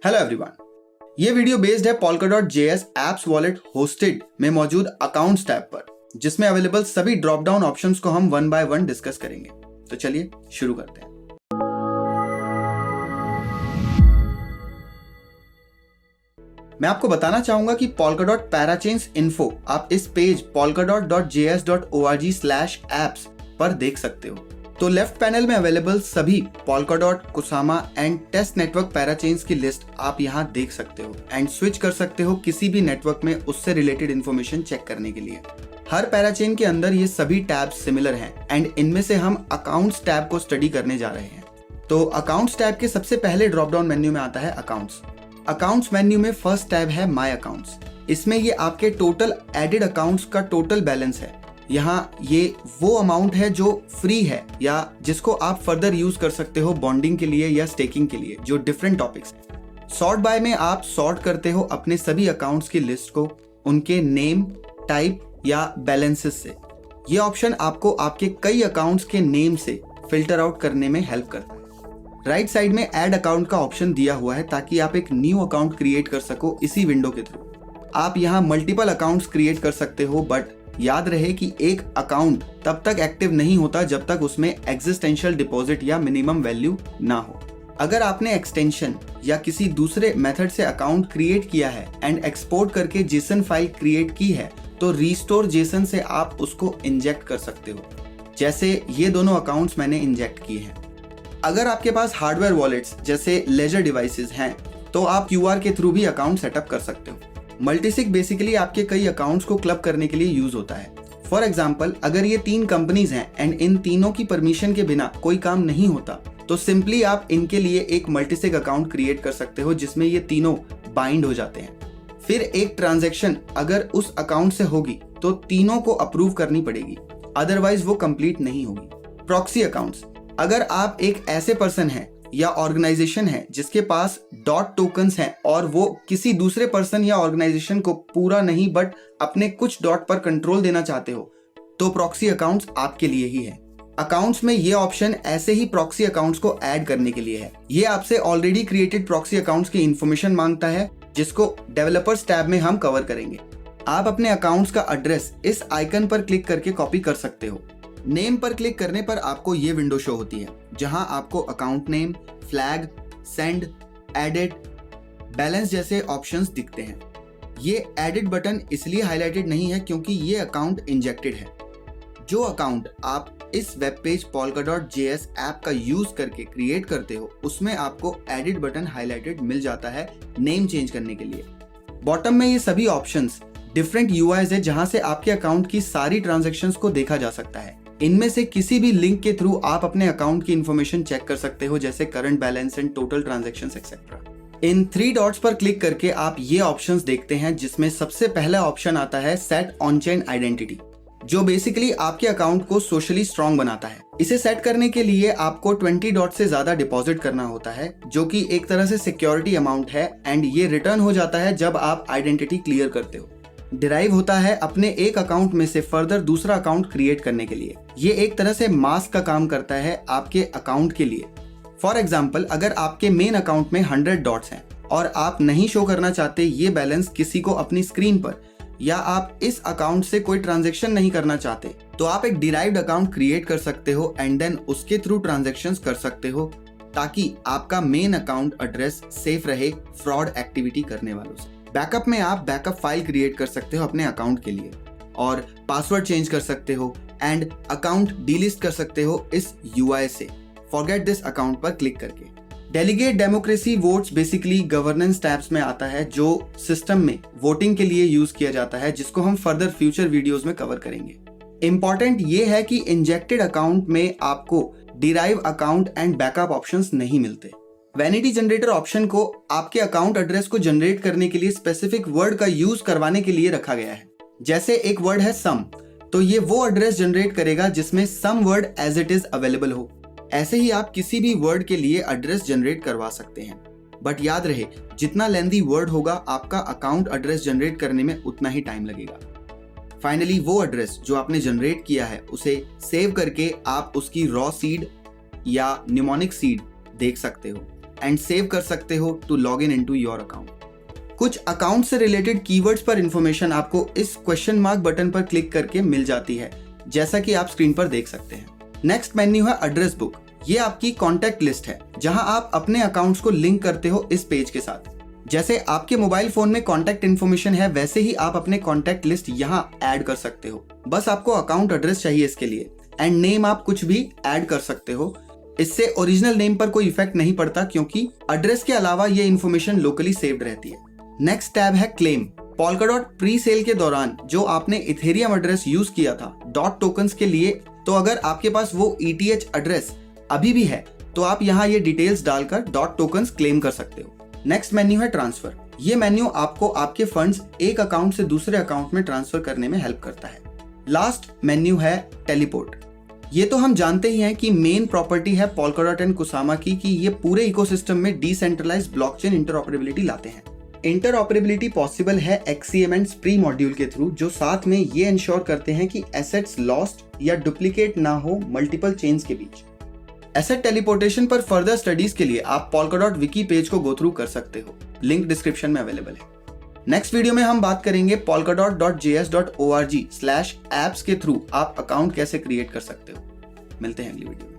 Hello everyone, ये video based है Polkadot.js apps wallet hosted में मौजूद अकाउंट्स टैब पर, जिसमें अवेलेबल सभी ड्रॉप डाउन ऑप्शंस को हम वन बाय वन डिस्कस करेंगे। तो चलिए शुरू करते हैं। मैं आपको बताना चाहूंगा कि Polkadot पैराचेन्स इन्फो आप इस पेज polkadot.js.org/apps पर देख सकते हो। तो लेफ्ट पैनल में अवेलेबल सभी Polkadot, Kusama and test network parachains की लिस्ट आप यहाँ देख सकते हो एंड स्विच कर सकते हो किसी भी नेटवर्क में उससे रिलेटेड इन्फॉर्मेशन चेक करने के लिए। हर पैराचेन के अंदर ये सभी टैब्स सिमिलर हैं एंड इनमें से हम अकाउंट्स टैब को स्टडी करने जा रहे हैं। तो अकाउंट्स टैब के सबसे पहले ड्रॉप डाउन मेन्यू में आता है अकाउंट्स। अकाउंट्स मेन्यू में फर्स्ट टैब है माय अकाउंट्स। इसमें ये आपके टोटल एडेड अकाउंट्स का टोटल बैलेंस है। यहाँ ये वो अमाउंट है जो फ्री है या जिसको आप फर्दर यूज कर सकते हो बॉन्डिंग के लिए या स्टेकिंग के लिए, जो डिफरेंट टॉपिक्स हैं। सॉर्ट बाय में आप सॉर्ट करते हो अपने सभी अकाउंट्स की लिस्ट को उनके नेम, टाइप या बैलेंसेस से। ये ऑप्शन आपको आपके कई अकाउंट्स के नेम से फिल्टर आउट करने में हेल्प करता है। राइट साइड में ऐड अकाउंट का ऑप्शन दिया हुआ है ताकि आप एक न्यू अकाउंट क्रिएट कर सको इसी विंडो के थ्रू। आप यहाँ मल्टीपल अकाउंट्स क्रिएट कर सकते हो, बट याद रहे कि एक अकाउंट तब तक एक्टिव नहीं होता जब तक उसमें एग्जिस्टेंशियल डिपॉजिट या मिनिमम वैल्यू ना हो। अगर आपने एक्सटेंशन या किसी दूसरे मेथड से अकाउंट क्रिएट किया है एंड एक्सपोर्ट करके जेसन फाइल क्रिएट की है तो रीस्टोर जेसन से आप उसको इंजेक्ट कर सकते हो, जैसे ये दोनों अकाउंट्स मैंने इंजेक्ट किए हैं। अगर आपके पास हार्डवेयर वॉलेट्स जैसे लेजर डिवाइसेस हैं तो आप क्यूआर के थ्रू भी अकाउंट सेटअप कर सकते हो। मल्टीसिग बेसिकली आपके कई अकाउंट्स को क्लब करने के लिए यूज होता है। फॉर एग्जाम्पल, अगर ये 3 कंपनीज हैं एंड इन तीनों की परमिशन के बिना कोई काम नहीं होता तो सिंपली आप इनके लिए एक मल्टीसिग अकाउंट क्रिएट कर सकते हो जिसमें ये तीनों बाइंड हो जाते हैं। फिर एक ट्रांजैक्शन अगर उस अकाउंट से होगी तो तीनों को अप्रूव करनी पड़ेगी, अदरवाइज वो कंप्लीट नहीं होगी। प्रॉक्सी अकाउंट्स, अगर आप एक ऐसे पर्सन हैं या ऑर्गेनाइजेशन है जिसके पास डॉट टोकन्स हैं और वो किसी दूसरे पर्सन या ऑर्गेनाइजेशन को पूरा नहीं बट अपने कुछ डॉट पर कंट्रोल देना चाहते हो तो प्रॉक्सी अकाउंट्स आपके लिए ही है। अकाउंट्स में ये ऑप्शन ऐसे ही प्रॉक्सी अकाउंट्स को ऐड करने के लिए है। ये आपसे ऑलरेडी क्रिएटेड प्रॉक्सी अकाउंट्स की इंफॉर्मेशन मांगता है जिसको डेवलपर्स टैब में हम कवर करेंगे। आप अपने अकाउंट्स का एड्रेस इस आइकन पर क्लिक करके कॉपी कर सकते हो। नेम पर क्लिक करने पर आपको ये विंडो शो होती है जहां आपको account name, flag, send, edit, balance जैसे ऑप्शंस दिखते हैं। ये एडिट बटन इसलिए हाईलाइटेड नहीं है क्योंकि ये अकाउंट इंजेक्टेड है। जो अकाउंट आप इस वेब पेज Polkadot.js ऐप का यूज करके क्रिएट करते हो उसमें आपको एडिट बटन हाईलाइटेड मिल जाता है नेम चेंज करने के लिए। बॉटम में ये सभी ऑप्शंस डिफरेंट यूआईज है जहां से आपके अकाउंट की सारी ट्रांजैक्शंस को देखा जा सकता है। इनमें से किसी भी लिंक के थ्रू आप अपने अकाउंट की इंफॉर्मेशन चेक कर सकते हो, जैसे current balance and total transactions etcetera. In 3 dots पर क्लिक करके आप ये ऑप्शंस देखते हैं जिसमें सबसे पहला ऑप्शन आता है सेट ऑन चेन आइडेंटिटी, जो बेसिकली आपके अकाउंट को सोशली स्ट्रॉन्ग बनाता है। इसे सेट करने के लिए आपको 20 डॉट से ज्यादा डिपॉजिट करना होता है, जो कि एक तरह से सिक्योरिटी अमाउंट है एंड ये रिटर्न हो जाता है जब आप आइडेंटिटी क्लियर करते हो। डिराइव होता है अपने एक अकाउंट में से फर्दर दूसरा अकाउंट क्रिएट करने के लिए। ये एक तरह से मास्क का काम करता है आपके अकाउंट के लिए। फॉर एग्जाम्पल, अगर आपके मेन अकाउंट में 100 डॉट्स हैं और आप नहीं शो करना चाहते ये बैलेंस किसी को अपनी स्क्रीन पर, या आप इस अकाउंट से कोई ट्रांजैक्शन नहीं करना चाहते, तो आप एक डिराइव्ड अकाउंट क्रिएट कर सकते हो एंड देन उसके थ्रू ट्रांजैक्शंस कर सकते हो ताकि आपका मेन अकाउंट एड्रेस सेफ रहे फ्रॉड एक्टिविटी करने वालों से। बैकअप में आप बैकअप फाइल क्रिएट कर सकते हो अपने अकाउंट के लिए और पासवर्ड चेंज कर सकते हो एंड अकाउंट डिलीट कर सकते हो इस यूआई से फॉरगेट दिस अकाउंट पर क्लिक करके। Delegate democracy votes basically governance tabs में आता है जो सिस्टम में वोटिंग के लिए यूज किया जाता है, जिसको हम फर्दर फ्यूचर वीडियोस में कवर करेंगे। इंपॉर्टेंट ये है कि इंजेक्टेड अकाउंट में आपको derive account and backup options नहीं मिलते। वैनिटी जनरेटर ऑप्शन को आपके अकाउंट एड्रेस को जनरेट करने के लिए स्पेसिफिक वर्ड का यूज करवाने के लिए रखा गया है। जैसे एक वर्ड है सम, तो ये वो एड्रेस जनरेट करेगा जिसमें some word as it is available हो। ऐसे ही आप किसी भी वर्ड के लिए एड्रेस जनरेट करवा सकते हैं, बट याद रहे जितना लेंथी वर्ड होगा आपका अकाउंट एड्रेस जनरेट करने में उतना ही टाइम लगेगा। फाइनली वो एड्रेस जो आपने जनरेट किया है उसे सेव करके आप उसकी रॉ सीड या न्यूमोनिक सीड देख सकते हो एंड सेव कर सकते हो to log in into your account. कुछ अकाउंट से रिलेटेड कीवर्ड्स पर इंफॉर्मेशन आपको इस क्वेश्चन मार्क बटन पर क्लिक करके मिल जाती है, जैसा कि आप स्क्रीन पर देख सकते हैं। नेक्स्ट मेन्यू है एड्रेस बुक। ये आपकी कॉन्टैक्ट लिस्ट है, जहां आप अपने अकाउंट्स को लिंक करते हो इस पेज के साथ। जैसे आपके मोबाइल फोन में कॉन्टैक्ट इन्फॉर्मेशन है, वैसे ही आप अपने कॉन्टैक्ट लिस्ट यहाँ ऐड कर सकते हो। बस आपको अकाउंट एड्रेस चाहिए इसके लिए, एंड नेम आप कुछ भी ऐड कर सकते हो। इससे ओरिजिनल नेम पर कोई इफेक्ट नहीं पड़ता, क्योंकि एड्रेस के अलावा ये इन्फॉर्मेशन लोकली सेव्ड रहती है। नेक्स्ट टैब है क्लेम। पोल्काडॉट प्री सेल के दौरान जो आपने इथेरियम एड्रेस यूज किया था डॉट टोकन्स के लिए, तो अगर आपके पास वो ETH एड्रेस अभी भी है तो आप यहाँ ये डिटेल्स डालकर डॉट टोकन्स क्लेम कर सकते हो। नेक्स्ट मेन्यू है ट्रांसफर। ये मेन्यू आपको आपके फंड्स एक अकाउंट से दूसरे अकाउंट में ट्रांसफर करने में हेल्प करता है। लास्ट मेन्यू है टेलीपोर्ट। ये तो हम जानते ही हैं कि मेन प्रॉपर्टी है पोल्काडॉट एंड कुसामा की कि ये पूरे इकोसिस्टम में डिसेंट्रलाइज्ड ब्लॉकचेन इंटरऑपरेबिलिटी लाते हैं। इंटरऑपरेबिलिटी पॉसिबल है XCM एंड स्प्री मॉड्यूल के थ्रू, जो साथ में ये इंश्योर करते हैं कि एसेट्स लॉस्ट या डुप्लीकेट ना हो मल्टीपल चेन्स के बीच। एसेट टेलीपोर्टेशन पर फर्दर स्टडीज के लिए आप पोल्काडॉट विकी पेज को गो थ्रू कर सकते हो, लिंक डिस्क्रिप्शन में अवेलेबल है। नेक्स्ट वीडियो में हम बात करेंगे polkadot.js.org/apps के थ्रू आप अकाउंट कैसे क्रिएट कर सकते हो। मिलते हैं अगली वीडियो में।